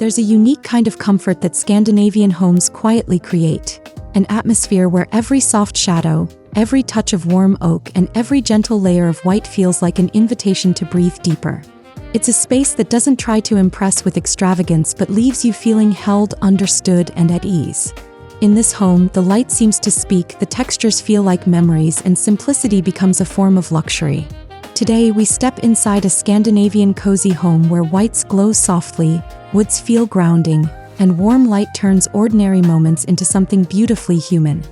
there's a unique kind of comfort that Scandinavian homes quietly create. An atmosphere where every soft shadow, every touch of warm oak, and every gentle layer of white feels like an invitation to breathe deeper. It's a space that doesn't try to impress with extravagance but leaves you feeling held, understood, and at ease. In this home, the light seems to speak, the textures feel like memories, and simplicity becomes a form of luxury. Today, we step inside a Scandinavian cozy home where whites glow softly, woods feel grounding, and warm light turns ordinary moments into something beautifully human.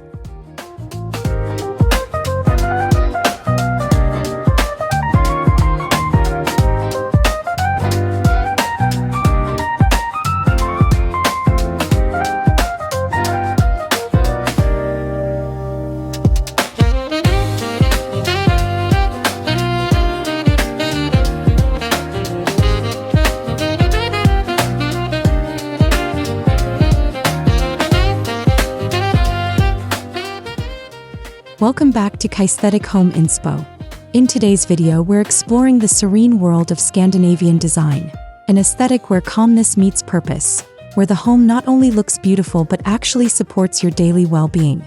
Welcome back to Kaisthetic Home Inspo. In today's video, we're exploring the serene world of Scandinavian design, an aesthetic where calmness meets purpose, where the home not only looks beautiful but actually supports your daily well-being.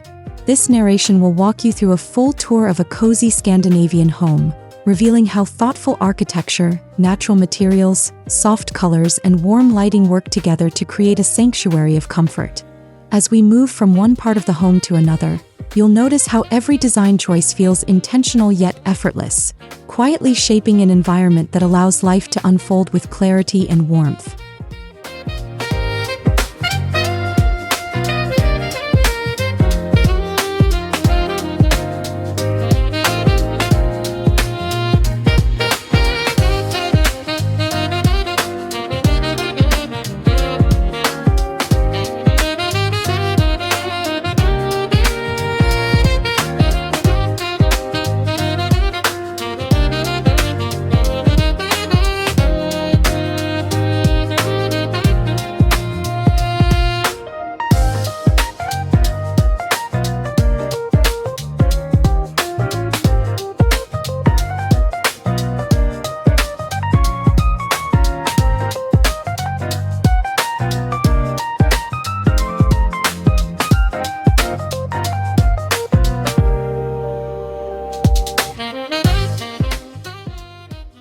This narration will walk you through a full tour of a cozy Scandinavian home, revealing how thoughtful architecture, natural materials, soft colors, and warm lighting work together to create a sanctuary of comfort. As we move from one part of the home to another, you'll notice how every design choice feels intentional yet effortless, quietly shaping an environment that allows life to unfold with clarity and warmth.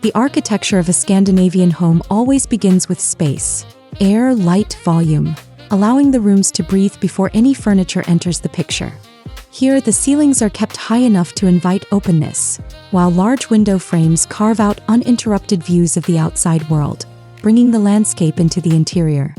The architecture of a Scandinavian home always begins with space, air, light, volume, allowing the rooms to breathe before any furniture enters the picture. Here, the ceilings are kept high enough to invite openness, while large window frames carve out uninterrupted views of the outside world, bringing the landscape into the interior.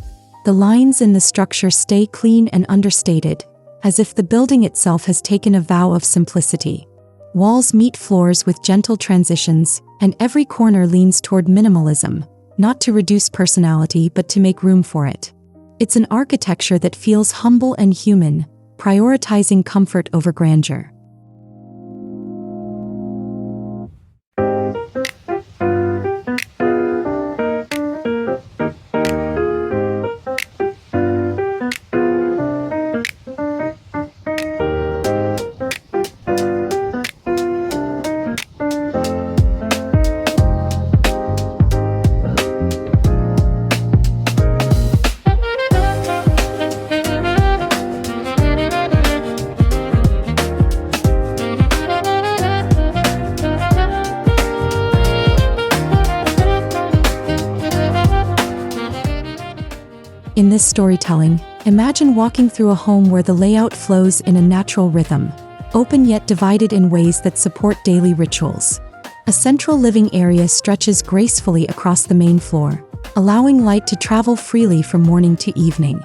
The lines in the structure stay clean and understated, as if the building itself has taken a vow of simplicity. Walls meet floors with gentle transitions, and every corner leans toward minimalism, not to reduce personality but to make room for it. It's an architecture that feels humble and human, prioritizing comfort over grandeur. In this storytelling, imagine walking through a home where the layout flows in a natural rhythm, open yet divided in ways that support daily rituals. A central living area stretches gracefully across the main floor, allowing light to travel freely from morning to evening.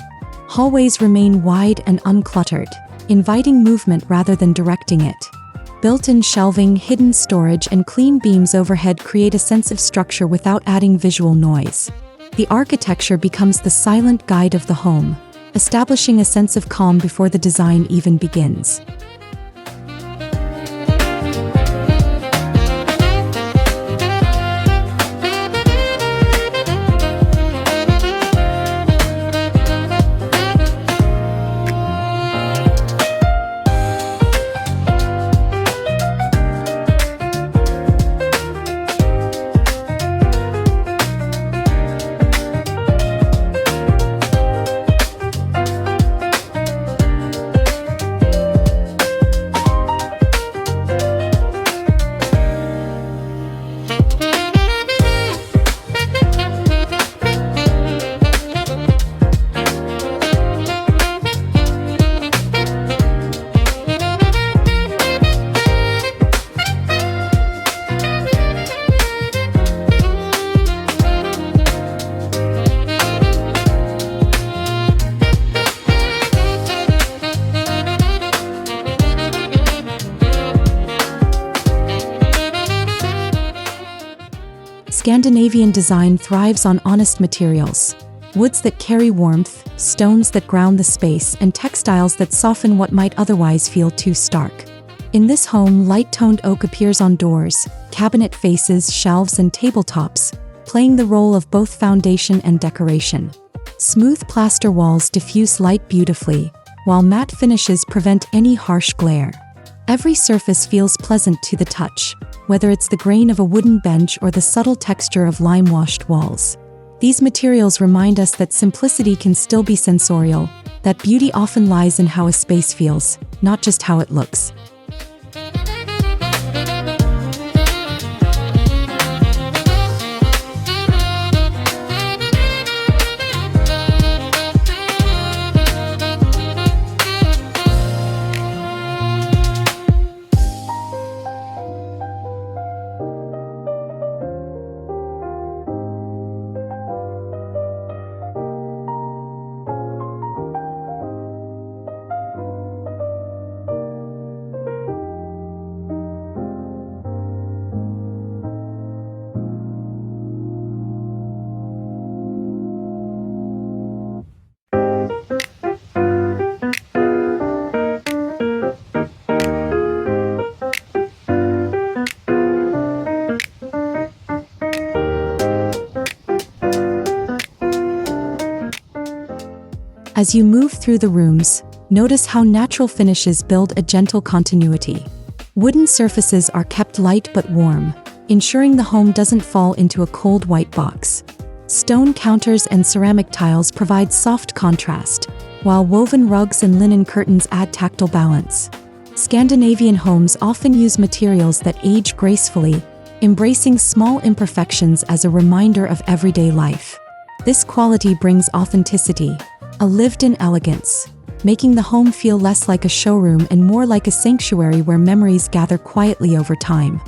Hallways remain wide and uncluttered, inviting movement rather than directing it. Built-in shelving, hidden storage, and clean beams overhead create a sense of structure without adding visual noise. The architecture becomes the silent guide of the home, establishing a sense of calm before the design even begins. Scandinavian design thrives on honest materials. Woods that carry warmth, stones that ground the space, and textiles that soften what might otherwise feel too stark. In this home, light-toned oak appears on doors, cabinet faces, shelves, and tabletops, playing the role of both foundation and decoration. Smooth plaster walls diffuse light beautifully, while matte finishes prevent any harsh glare. Every surface feels pleasant to the touch, whether it's the grain of a wooden bench or the subtle texture of lime-washed walls. These materials remind us that simplicity can still be sensorial, that beauty often lies in how a space feels, not just how it looks. As you move through the rooms, notice how natural finishes build a gentle continuity. Wooden surfaces are kept light but warm, ensuring the home doesn't fall into a cold white box. Stone counters and ceramic tiles provide soft contrast, while woven rugs and linen curtains add tactile balance. Scandinavian homes often use materials that age gracefully, embracing small imperfections as a reminder of everyday life. This quality brings authenticity, a lived-in elegance, making the home feel less like a showroom and more like a sanctuary where memories gather quietly over time.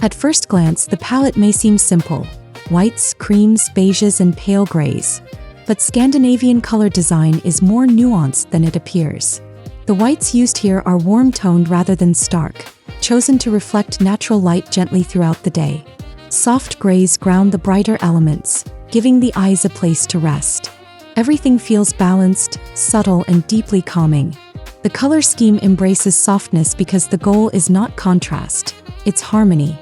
At first glance, the palette may seem simple: whites, creams, beiges, and pale grays. But Scandinavian color design is more nuanced than it appears. The whites used here are warm-toned rather than stark, chosen to reflect natural light gently throughout the day. Soft grays ground the brighter elements, giving the eyes a place to rest. Everything feels balanced, subtle, and deeply calming. The color scheme embraces softness because the goal is not contrast, it's harmony.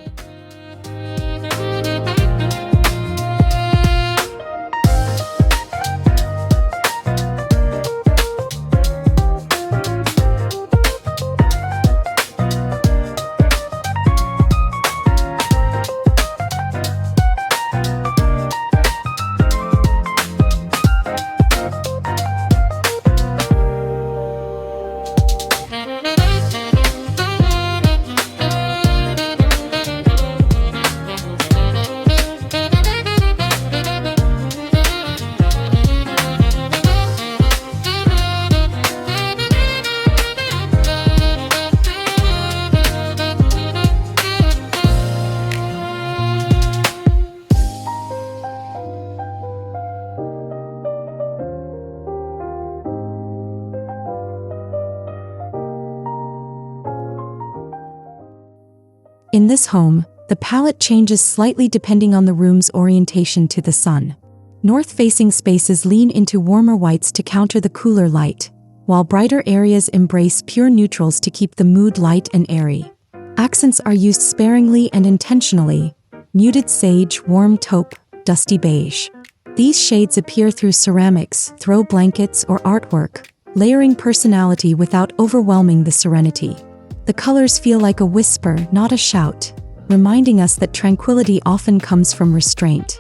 In this home, the palette changes slightly depending on the room's orientation to the sun. North-facing spaces lean into warmer whites to counter the cooler light, while brighter areas embrace pure neutrals to keep the mood light and airy. Accents are used sparingly and intentionally: muted sage, warm taupe, dusty beige. These shades appear through ceramics, throw blankets, or artwork, layering personality without overwhelming the serenity. The colors feel like a whisper, not a shout, reminding us that tranquility often comes from restraint.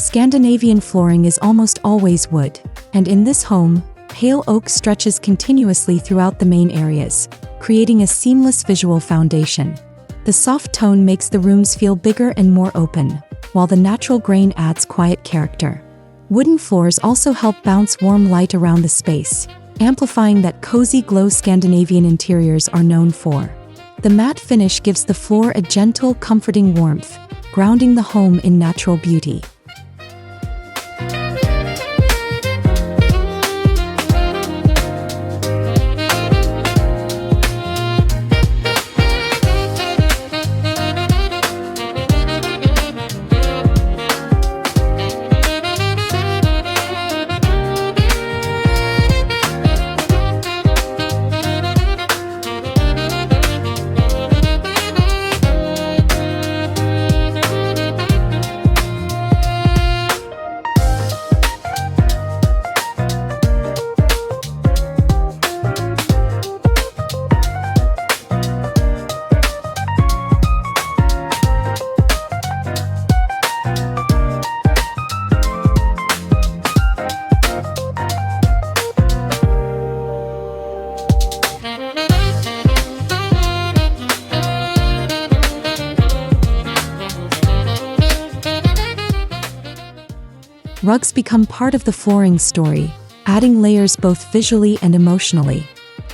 Scandinavian flooring is almost always wood, and in this home, pale oak stretches continuously throughout the main areas, creating a seamless visual foundation. The soft tone makes the rooms feel bigger and more open, while the natural grain adds quiet character. Wooden floors also help bounce warm light around the space, amplifying that cozy glow Scandinavian interiors are known for. The matte finish gives the floor a gentle, comforting warmth, grounding the home in natural beauty. Rugs become part of the flooring story, adding layers both visually and emotionally.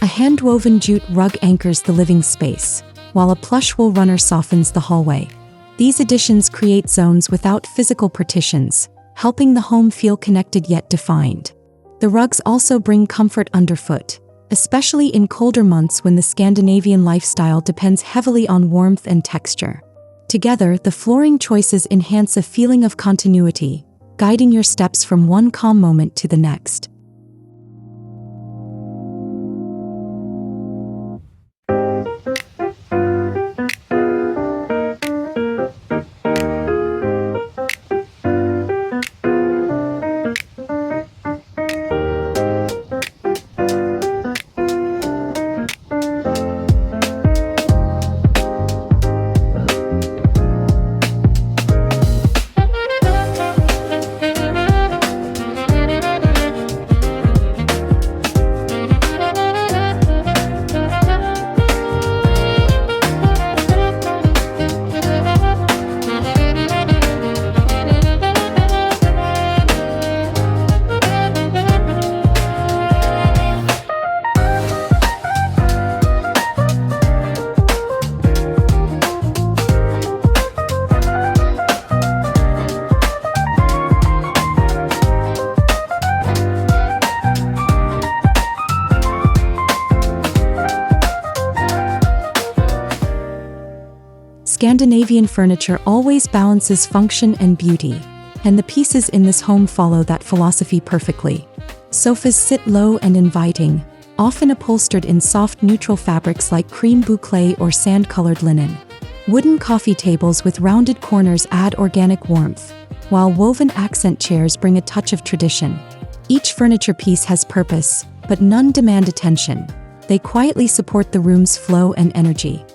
A hand-woven jute rug anchors the living space, while a plush wool runner softens the hallway. These additions create zones without physical partitions, helping the home feel connected yet defined. The rugs also bring comfort underfoot, especially in colder months when the Scandinavian lifestyle depends heavily on warmth and texture. Together, the flooring choices enhance a feeling of continuity, guiding your steps from one calm moment to the next. Scandinavian furniture always balances function and beauty, and the pieces in this home follow that philosophy perfectly. Sofas sit low and inviting, often upholstered in soft neutral fabrics like cream boucle or sand-colored linen. Wooden coffee tables with rounded corners add organic warmth, while woven accent chairs bring a touch of tradition. Each furniture piece has purpose, but none demand attention. They quietly support the room's flow and energy.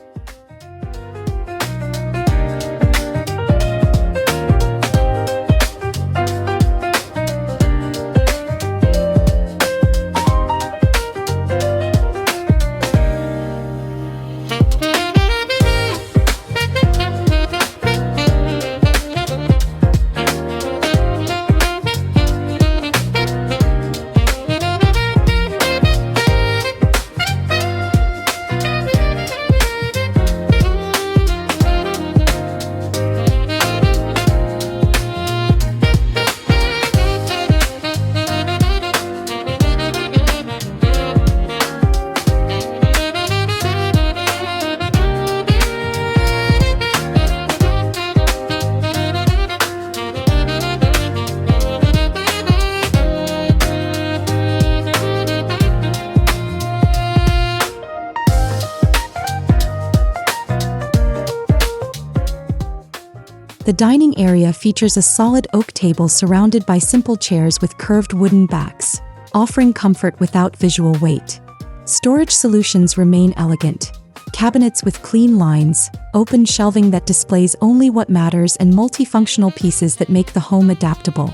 The dining area features a solid oak table surrounded by simple chairs with curved wooden backs, offering comfort without visual weight. Storage solutions remain elegant. Cabinets with clean lines, open shelving that displays only what matters, and multifunctional pieces that make the home adaptable.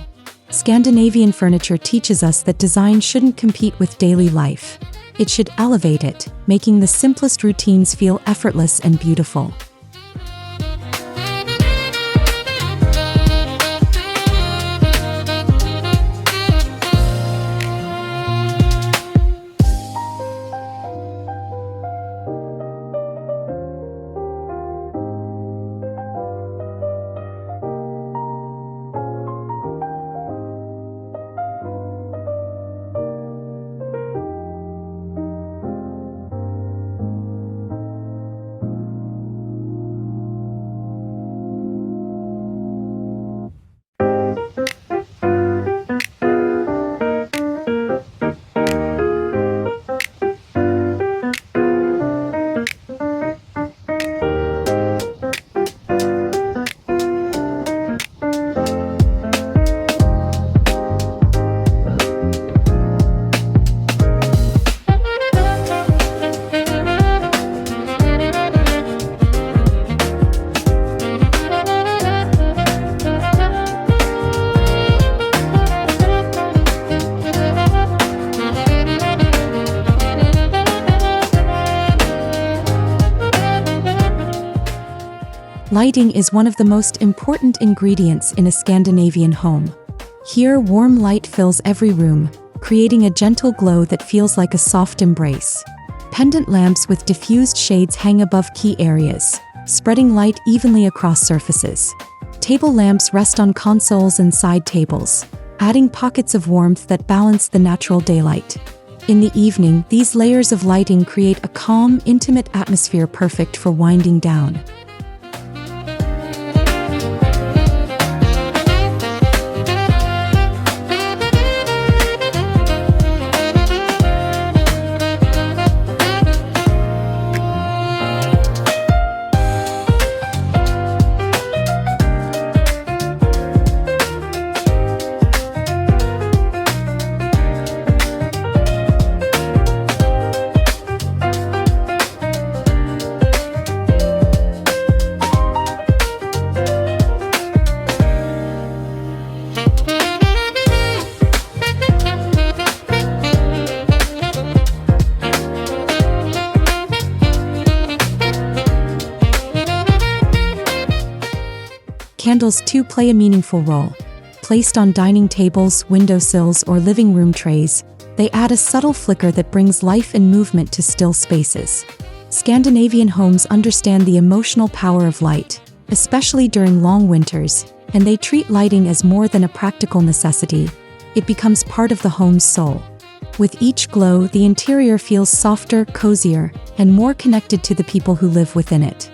Scandinavian furniture teaches us that design shouldn't compete with daily life. It should elevate it, making the simplest routines feel effortless and beautiful. Lighting is one of the most important ingredients in a Scandinavian home. Here, warm light fills every room, creating a gentle glow that feels like a soft embrace. Pendant lamps with diffused shades hang above key areas, spreading light evenly across surfaces. Table lamps rest on consoles and side tables, adding pockets of warmth that balance the natural daylight. In the evening, these layers of lighting create a calm, intimate atmosphere perfect for winding down. Candles too play a meaningful role. Placed on dining tables, windowsills, or living room trays, they add a subtle flicker that brings life and movement to still spaces. Scandinavian homes understand the emotional power of light, especially during long winters, and they treat lighting as more than a practical necessity. It becomes part of the home's soul. With each glow, the interior feels softer, cozier, and more connected to the people who live within it.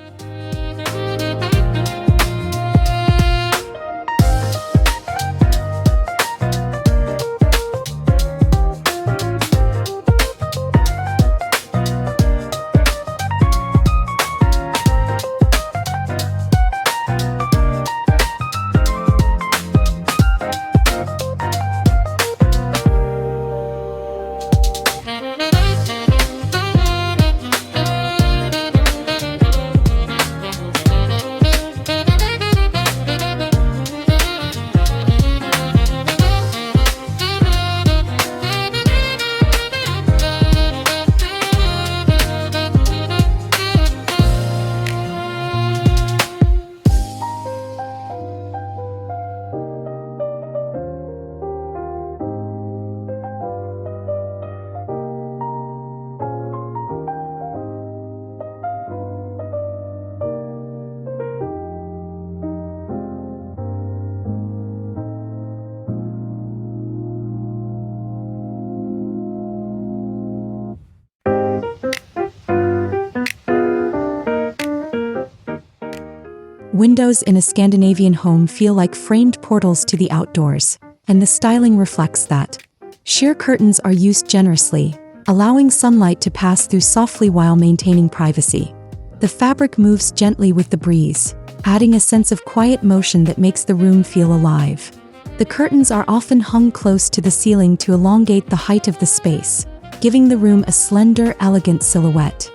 windows in a Scandinavian home feel like framed portals to the outdoors, and the styling reflects that. Sheer curtains are used generously, allowing sunlight to pass through softly while maintaining privacy. The fabric moves gently with the breeze, adding a sense of quiet motion that makes the room feel alive. The curtains are often hung close to the ceiling to elongate the height of the space, giving the room a slender, elegant silhouette.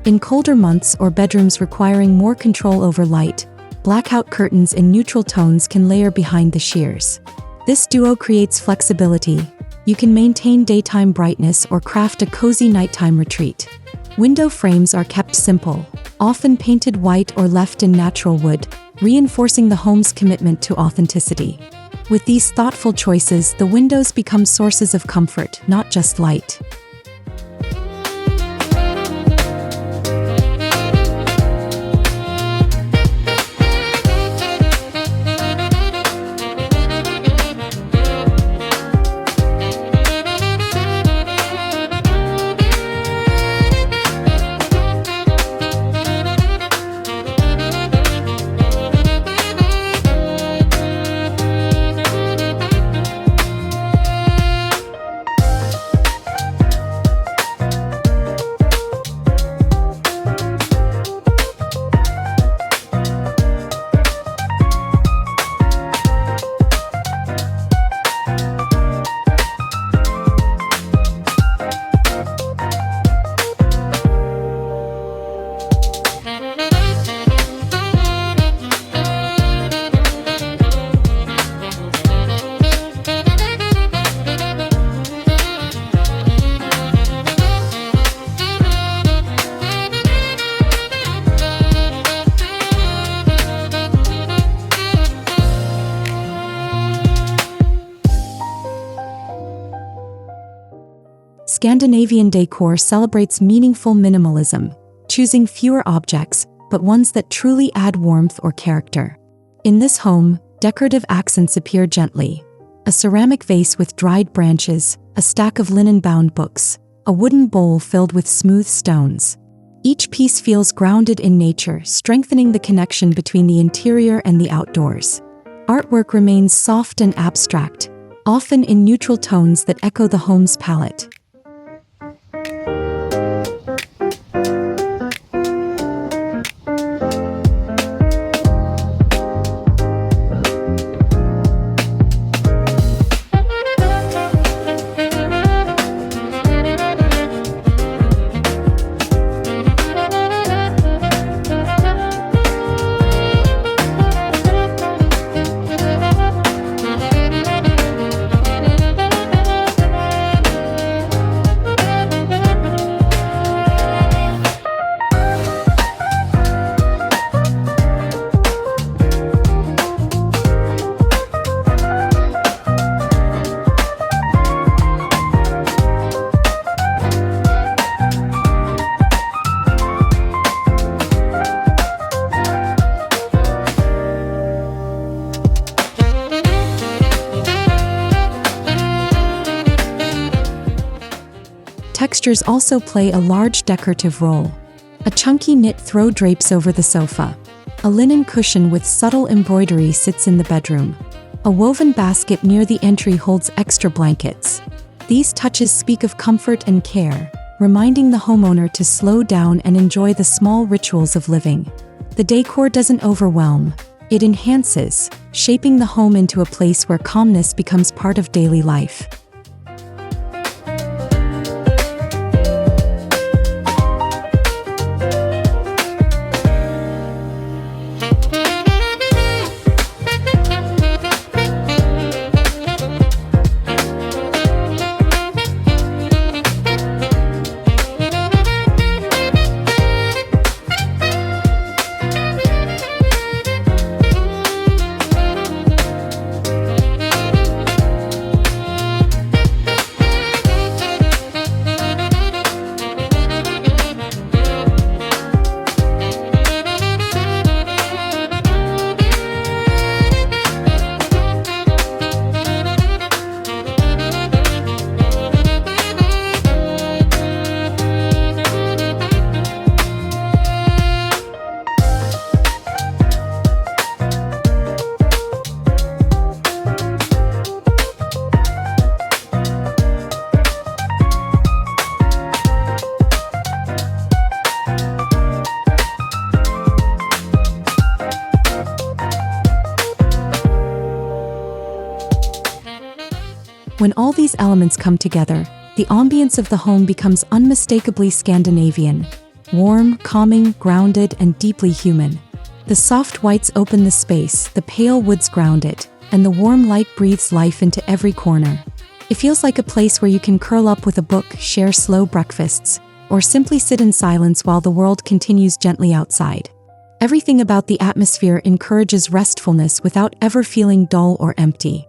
In colder months or bedrooms requiring more control over light, blackout curtains in neutral tones can layer behind the sheers. This duo creates flexibility. You can maintain daytime brightness or craft a cozy nighttime retreat. Window frames are kept simple, often painted white or left in natural wood, reinforcing the home's commitment to authenticity. With these thoughtful choices, the windows become sources of comfort, not just light. Scandinavian decor celebrates meaningful minimalism, choosing fewer objects, but ones that truly add warmth or character. In this home, decorative accents appear gently. A ceramic vase with dried branches, a stack of linen-bound books, a wooden bowl filled with smooth stones. Each piece feels grounded in nature, strengthening the connection between the interior and the outdoors. Artwork remains soft and abstract, often in neutral tones that echo the home's palette. Textures also play a large decorative role. A chunky knit throw drapes over the sofa. A linen cushion with subtle embroidery sits in the bedroom. A woven basket near the entry holds extra blankets. These touches speak of comfort and care, reminding the homeowner to slow down and enjoy the small rituals of living. The decor doesn't overwhelm, it enhances, shaping the home into a place where calmness becomes part of daily life. When all these elements come together, the ambience of the home becomes unmistakably Scandinavian. Warm, calming, grounded, and deeply human. The soft whites open the space, the pale woods ground it, and the warm light breathes life into every corner. It feels like a place where you can curl up with a book, share slow breakfasts, or simply sit in silence while the world continues gently outside. Everything about the atmosphere encourages restfulness without ever feeling dull or empty.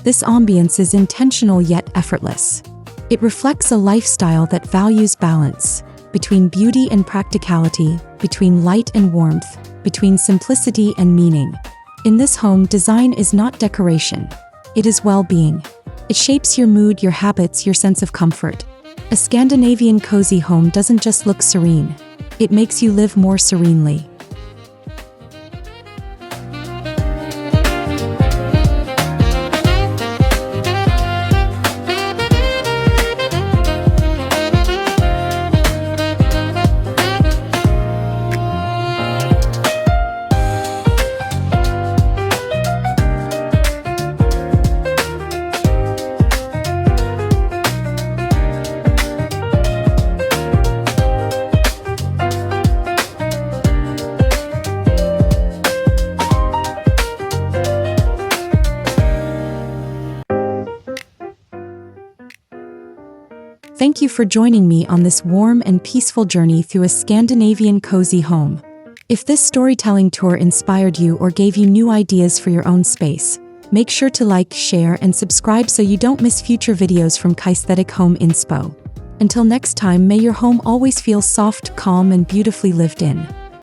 This ambience is intentional yet effortless. It reflects a lifestyle that values balance between beauty and practicality, between light and warmth, between simplicity and meaning. In this home, design is not decoration. It is well-being. It shapes your mood, your habits, your sense of comfort. A Scandinavian cozy home doesn't just look serene. It makes you live more serenely. Thank you for joining me on this warm and peaceful journey through a Scandinavian cozy home. If this storytelling tour inspired you or gave you new ideas for your own space, make sure to like, share, and subscribe so you don't miss future videos from Kaisthetic Home Inspo. Until next time, may your home always feel soft, calm, and beautifully lived in.